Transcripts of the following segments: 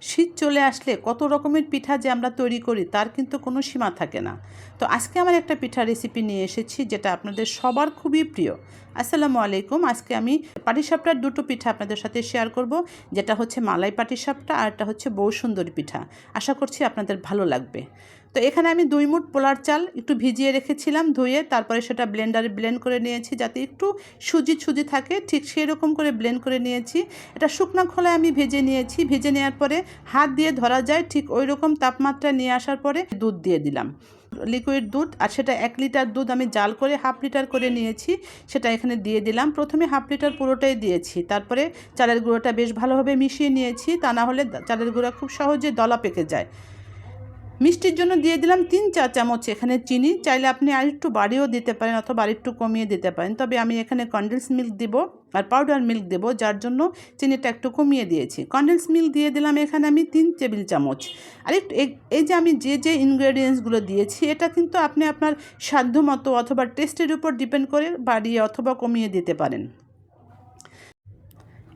শীত চলে আসলে কত রকমের পিঠা যে আমরা তৈরি করি তার কিন্তু কোনো সীমা থাকে না। তো আজকে আমার একটা পিঠা রেসিপি নিয়ে এসেছি যেটা আপনাদের সবার খুবই প্রিয়। আসসালামু আলাইকুম। আজকে আমি পাটিসাপটার দুটো পিঠা আপনাদের সাথে শেয়ার করব, যেটা হচ্ছে মালাই পাটিসাপটা আর একটা হচ্ছে বউসুন্দরী পিঠা। আশা করছি আপনাদের ভালো লাগবে। তো এখানে আমি 2 মুঠ পোলার চাল একটু ভিজিয়ে রেখেছিলাম ধুয়ে, তারপরে সেটা ব্লেন্ডারে ব্লেন্ড করে নিয়েছি যাতে একটু সুজি সুজি থাকে, ঠিক সেই রকম করে ব্লেন্ড করে নিয়েছি। এটা শুকনো খোলায় আমি ভেজে নিয়েছি। ভেজে নেওয়ার পরে হাত দিয়ে ধরা যায় ঠিক ওই রকম তাপমাত্রা নিয়ে আসার পরে দুধ দিয়ে দিলাম, লিকুইড দুধ। আর সেটা 1 লিটার দুধ আমি জাল করে 1/2 লিটার করে নিয়েছি, সেটা এখানে দিয়ে দিলাম। প্রথমে 1/2 লিটার পুরোটাই দিয়েছি, তারপরে চালের গুঁড়োটা বেশ ভালোভাবে মিশিয়ে নিয়েছি, তা না হলে চালের গুঁড়া খুব সহজে দলা পেকে যায়। মিষ্টির জন্য দিয়ে দিলাম 3-4 চামচ এখানে চিনি। চাইলে আপনি আর একটু বাড়িয়েও দিতে পারেন অথবা আর একটু কমিয়ে দিতে পারেন, তবে আমি এখানে কনডেন্স মিল্ক দেব আর পাউডার মিল্ক দেব, যার জন্য চিনিটা একটু কমিয়ে দিয়েছি। কনডেন্স মিল্ক দিয়ে দিলাম এখানে আমি 3 টেবিল চামচ। আর একটু এই যে আমি যে ইনগ্রেডিয়েন্টসগুলো দিয়েছি এটা কিন্তু আপনি আপনার সাধ্য মতো অথবা টেস্টের উপর ডিপেন্ড করে বাড়িয়ে অথবা কমিয়ে দিতে পারেন।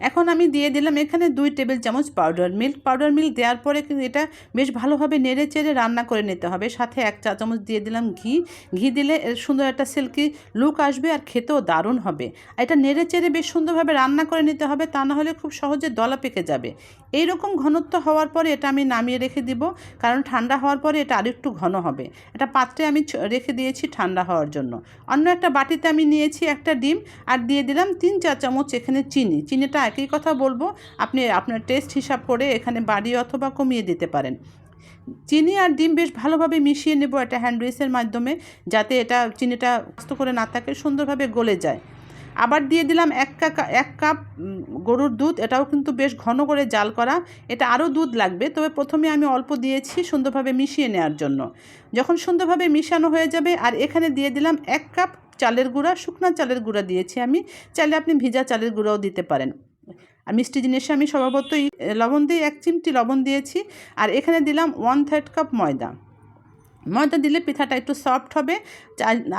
এখন আমি দিয়ে দিলাম এখানে 2 টেবিল চামচ পাউডার মিল্ক দেওয়ার পরে কিন্তু এটা বেশ ভালোভাবে নেড়ে চেড়ে রান্না করে নিতে হবে। সাথে 1 চা চামচ দিয়ে দিলাম ঘি দিলে এর সুন্দর একটা সিল্কি লুক আসবে আর খেতেও দারুণ হবে। এটা নেড়ে চেড়ে বেশ সুন্দরভাবে রান্না করে নিতে হবে, তা না হলে খুব সহজে দলা পেকে যাবে। এই রকম ঘনত্ব হওয়ার পরে এটা আমি নামিয়ে রেখে দিব, কারণ ঠান্ডা হওয়ার পরে এটা আরেকটু ঘন হবে। এটা পাত্রে আমি রেখে দিয়েছি ঠান্ডা হওয়ার জন্য। অন্য একটা বাটিতে আমি নিয়েছি একটা ডিম আর দিয়ে দিলাম 3-4 চামচ এখানে চিনিটা একই কথা বলবো, আপনি আপনার টেস্ট হিসাব করে এখানে বাড়িয়ে অথবা কমিয়ে দিতে পারেন। চিনি আর ডিম বেশ ভালোভাবে মিশিয়ে নেব একটা হ্যান্ড উইচের মাধ্যমে, যাতে এটা চিনিটা আস্ত করে না থাকে, সুন্দরভাবে গলে যায়। আবার দিয়ে দিলাম 1 কাপ গরুর দুধ। এটাও কিন্তু বেশ ঘন করে জাল করা, এটা আরও দুধ লাগবে, তবে প্রথমে আমি অল্প দিয়েছি সুন্দরভাবে মিশিয়ে নেওয়ার জন্য। যখন সুন্দরভাবে মিশানো হয়ে যাবে আর এখানে দিয়ে দিলাম 1 কাপ চালের গুঁড়া, শুকনো চালের গুঁড়া দিয়েছি আমি, চাইলে আপনি ভিজা চালের গুঁড়াও দিতে পারেন। আর মিষ্টি জিনিসে আমি স্বভাবতই লবণ দিয়ে 1 চিমটি লবণ দিয়েছি। আর এখানে দিলাম 1/3 কাপ ময়দা দিলে পিঠাটা একটু সফট হবে।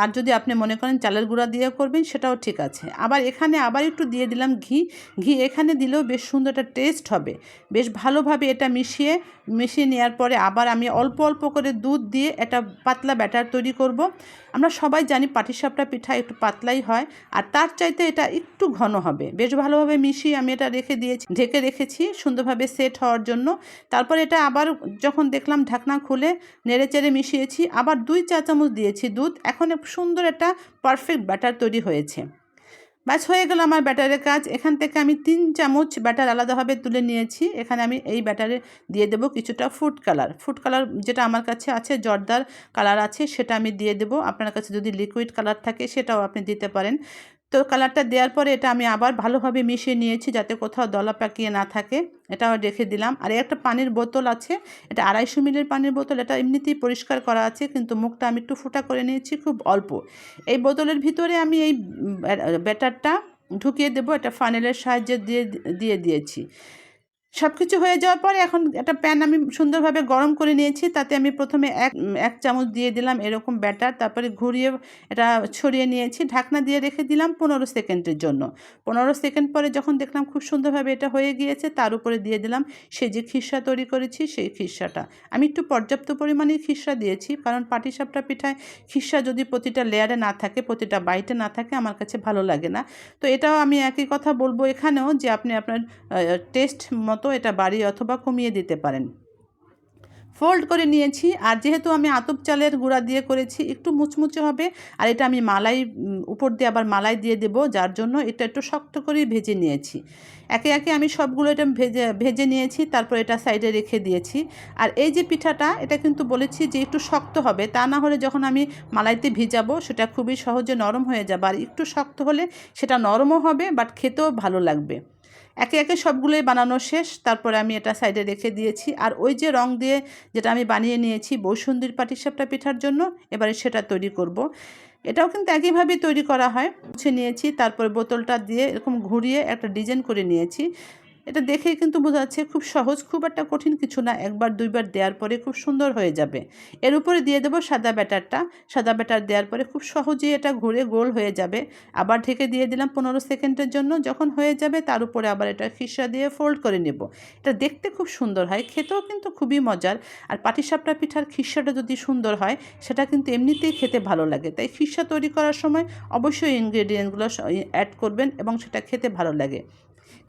আর যদি আপনি মনে করেন চালের গুঁড়া দিয়ে করবেন সেটাও ঠিক আছে। আবার এখানে আবার একটু দিয়ে দিলাম ঘি এখানে দিলেও বেশ সুন্দর একটা টেস্ট হবে। বেশ ভালোভাবে এটা মিশিয়ে নেওয়ার পরে আবার আমি অল্প অল্প করে দুধ দিয়ে একটা পাতলা ব্যাটার তৈরি করব। আমরা সবাই জানি পাটিসাপটা পিঠা একটু পাতলাই হয়, আর তার চাইতে এটা একটু ঘন হবে। বেশ ভালোভাবে মিশিয়ে আমি এটা ঢেকে রেখেছি সুন্দরভাবে সেট হওয়ার জন্য। তারপর এটা আবার যখন দেখলাম ঢাকনা খুলে নেড়ে চেড়ে মিশিয়েছি, আবার 2 চা চামচ দিয়েছি দুধ। এখন সুন্দর একটা পারফেক্ট ব্যাটার তৈরি হয়েছে। ব্যাস হয়ে গেল আমার ব্যাটারের কাজ। এখান থেকে আমি 3 চামচ ব্যাটার আলাদাভাবে তুলে নিয়েছি। এখানে আমি এই ব্যাটারে দিয়ে দেব কিছুটা ফুড কালার যেটা আমার কাছে আছে, জর্দার কালার আছে, সেটা আমি দিয়ে দেব। আপনার কাছে যদি লিকুইড কালার থাকে সেটাও আপনি দিতে পারেন। তো কালারটা দেওয়ার পরে এটা আমি আবার ভালোভাবে মিশিয়ে নিয়েছি যাতে কোথাও দলা পাকিয়ে না থাকে, এটাও রেখে দিলাম। আর একটা পানির বোতল আছে, এটা 250 মিলির পানির বোতল, এটা এমনিতেই পরিষ্কার করা আছে, কিন্তু মুখটা আমি একটু ফুটা করে নিয়েছি খুব অল্প। এই বোতলের ভিতরে আমি এই ব্যাটারটা ঢুকিয়ে দেবো, এটা ফানেলের সাহায্যে দিয়ে দিয়েছি। সব কিছু হয়ে যাওয়ার পরে এখন একটা প্যান আমি সুন্দরভাবে গরম করে নিয়েছি, তাতে আমি প্রথমে এক চামচ দিয়ে দিলাম এরকম ব্যাটার, তারপরে ঘুরিয়ে এটা ছড়িয়ে নিয়েছি, ঢাকনা দিয়ে রেখে দিলাম 15 সেকেন্ডের জন্য। 15 সেকেন্ড পরে যখন দেখলাম খুব সুন্দরভাবে এটা হয়ে গিয়েছে, তার উপরে দিয়ে দিলাম সেই যে খিরসা তৈরি করেছি সেই খিরসাটা। আমি একটু পর্যাপ্ত পরিমাণে খিরসা দিয়েছি, কারণ পাটিসাপটা পিঠায় খিরসা যদি প্রতিটা লেয়ারে না থাকে, প্রতিটা বাইটে না থাকে, আমার কাছে ভালো লাগে না। তো এটাও আমি একই কথা বলবো এখানেও, যে আপনি আপনার টেস্ট মতো এটা বাড়িয়ে অথবা কমিয়ে দিতে পারেন। ফোল্ড করে নিয়েছি, আর যেহেতু আমি আতপ চালের গুঁড়া দিয়ে করেছি একটু মুচমুচে হবে, আর এটা আমি উপর দিয়ে আবার মালাই দিয়ে দেব, যার জন্য এটা একটু শক্ত করেই ভেজে নিয়েছি। একে একে আমি সবগুলো এটা ভেজে নিয়েছি, তারপর এটা সাইডে রেখে দিয়েছি। আর এই যে পিঠাটা, এটা কিন্তু বলেছি যে একটু শক্ত হবে, তা না হলে যখন আমি মালাইতে ভিজাবো সেটা খুবই সহজে নরম হয়ে যাবে। আর একটু শক্ত হলে সেটা নরমও হবে, বাট খেতেও ভালো লাগবে। একে একে সবগুলোই বানানো শেষ, তারপরে আমি এটা সাইডে রেখে দিয়েছি। আর ওই যে রং দিয়ে যেটা আমি বানিয়ে নিয়েছি বউসুন্দরী পাটিসাপটা পিঠার জন্য, এবারে সেটা তৈরি করব। এটাও কিন্তু একইভাবে তৈরি করা হয়। মুছে নিয়েছি, তারপরে বোতলটা দিয়ে এরকম ঘুরিয়ে একটা ডিজাইন করে নিয়েছি। এটা দেখেই কিন্তু বোঝা যাচ্ছে খুব সহজ, খুব একটা কঠিন কিছু না। একবার দুইবার দেওয়ার পরে খুব সুন্দর হয়ে যাবে। এর উপরে দিয়ে দেবো সাদা ব্যাটারটা। সাদা ব্যাটার দেওয়ার পরে খুব সহজেই এটা ঘুরে গোল হয়ে যাবে। আবার ঢেকে দিয়ে দিলাম 15 সেকেন্ডের জন্য। যখন হয়ে যাবে তার উপরে আবার এটা খিসা দিয়ে ফোল্ড করে নেব। এটা দেখতে খুব সুন্দর হয়, খেতেও কিন্তু খুবই মজার। আর পাটিসাপটা পিঠার খিসাটা যদি সুন্দর হয় সেটা কিন্তু এমনিতেই খেতে ভালো লাগে। তাই খিসা তৈরি করার সময় অবশ্যই ইনগ্রেডিয়েন্টগুলো অ্যাড করবেন এবং সেটা খেতে ভালো লাগে।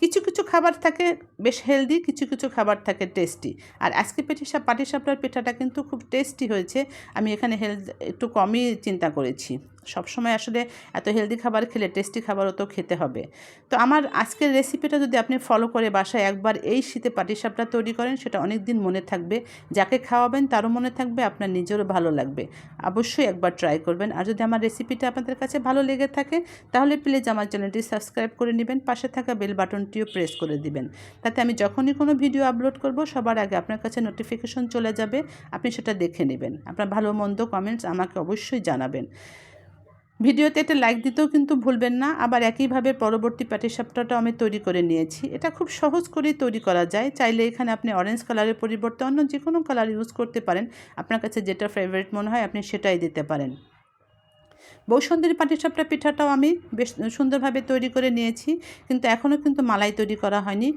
কিছু কিছু খাবার থাকে বেশ হেলদি, কিছু কিছু খাবার থাকে টেস্টি। আর আজকে পাটিসাপটার পিঠাটা কিন্তু খুব টেস্টি হয়েছে। আমি এখানে হেলথ একটু কমই চিন্তা করেছি। সবসময় আসলে এত হেলদি খাবার খেলে টেস্টি খাবারও তো খেতে হবে। তো আমার আজকের রেসিপিটা যদি আপনি ফলো করে বাসায় একবার এই শীতে পাটিসাপটা তৈরি করেন, সেটা অনেক দিন মনে থাকবে। যাকে খাওয়াবেন তারও মনে থাকবে, আপনার নিজেরও ভালো লাগবে। অবশ্যই একবার ট্রাই করবেন। আর যদি আমার রেসিপিটা আপনাদের কাছে ভালো লেগে থাকে তাহলে প্লিজ আমার চ্যানেলটি সাবস্ক্রাইব করে নেবেন, পাশে থাকা বেল বাটনটিও প্রেস করে দিবেন। তাতে আমি যখনই কোনো ভিডিও আপলোড করব সবার আগে আপনার কাছে নোটিফিকেশন চলে যাবে, আপনি সেটা দেখে নেবেন। আপনার ভালো মন্দ কমেন্টস আমাকে অবশ্যই জানাবেন। ভিডিওতে একটা লাইক দিতেও কিন্তু ভুলবেন না। আবার একইভাবে পরবর্তী পাটিসাপটাটাও আমি তৈরি করে নিয়েছি। এটা খুব সহজ করেই তৈরি করা যায়। চাইলে এখানে আপনি অরেঞ্জ কালারের পরিবর্তে অন্য যে কোনো কালার ইউজ করতে পারেন। আপনার কাছে যেটা ফেভারিট মনে হয় আপনি সেটাই দিতে পারেন। বৌসুন্দরী পাটিসাপটা পিঠাটাও আমি বেশ সুন্দরভাবে তৈরি করে নিয়েছি, কিন্তু এখনও কিন্তু মালাই তৈরি করা হয়নি।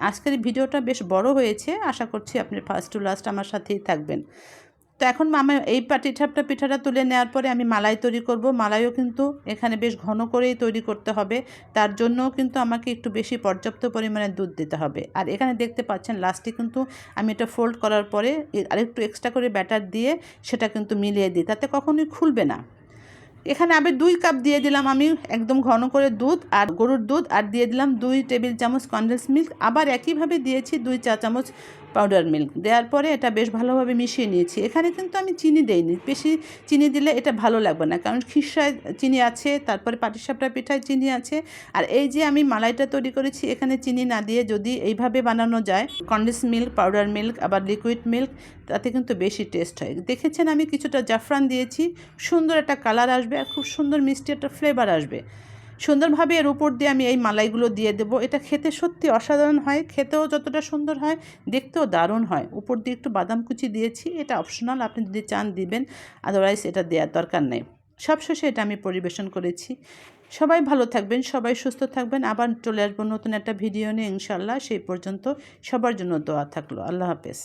আজকের ভিডিওটা বেশ বড় হয়েছে, আশা করছি আপনি ফার্স্ট টু লাস্ট আমার সাথেই থাকবেন। তো এখন আমি এই পাটিসাপটা পিঠাটা তুলে নেওয়ার পরে আমি মালাই তৈরি করব। মালাইও কিন্তু এখানে বেশ ঘন করেই তৈরি করতে হবে। তার জন্যও কিন্তু আমাকে একটু বেশি পর্যাপ্ত পরিমাণে দুধ দিতে হবে। আর এখানে দেখতে পাচ্ছেন লাস্টে কিন্তু আমি এটা ফোল্ড করার পরে আরেকটু এক্সট্রা করে ব্যাটার দিয়ে সেটা কিন্তু মিলিয়ে দিই, তাতে কখনোই খুলবে না। এখানে আবার 2 কাপ দিয়ে দিলাম আমি একদম ঘন করে দুধ, আর গরুর দুধ, আর দিয়ে দিলাম 2 টেবিল চামচ কনডেন্স মিল্ক। আবার একইভাবে দিয়েছি 2 চা চামচ পাউডার মিল্ক। দেওয়ার পরে এটা বেশ ভালোভাবে মিশিয়ে নিয়েছি। এখানে কিন্তু আমি চিনি দেইনি, বেশি চিনি দিলে এটা ভালো লাগবে না, কারণ খিরসায় চিনি আছে, তারপরে পাটিসাপটা পিঠায় চিনি আছে। আর এই যে আমি মালাইটা তৈরি করেছি এখানে চিনি না দিয়ে যদি এইভাবে বানানো যায়, কনডেন্স মিল্ক, পাউডার মিল্ক, আবার লিকুইড মিল্ক, তাতে কিন্তু বেশি টেস্ট হয়। দেখেছেন আমি কিছুটা জাফরান দিয়েছি, সুন্দর একটা কালার আসবে আর খুব সুন্দর মিষ্টি একটা ফ্লেভার আসবে। সুন্দরভাবে এর উপর দিয়ে আমি এই মালাইগুলো দিয়ে দেবো। এটা খেতে সত্যি অসাধারণ হয়, খেতেও যতটা সুন্দর হয় দেখতেও দারুণ হয়। উপর দিয়ে একটু বাদাম কুচি দিয়েছি, এটা অপশনাল, আপনি যদি চান দিবেন, আদারওয়াইজ এটা দেওয়ার দরকার নেই। সবশেষে এটা আমি পরিবেশন করেছি। সবাই ভালো থাকবেন, সবাই সুস্থ থাকবেন। আবার চলে আসবো নতুন একটা ভিডিও নিয়ে ইনশাল্লাহ। সেই পর্যন্ত সবার জন্য দোয়া থাকলো। আল্লাহ হাফেজ।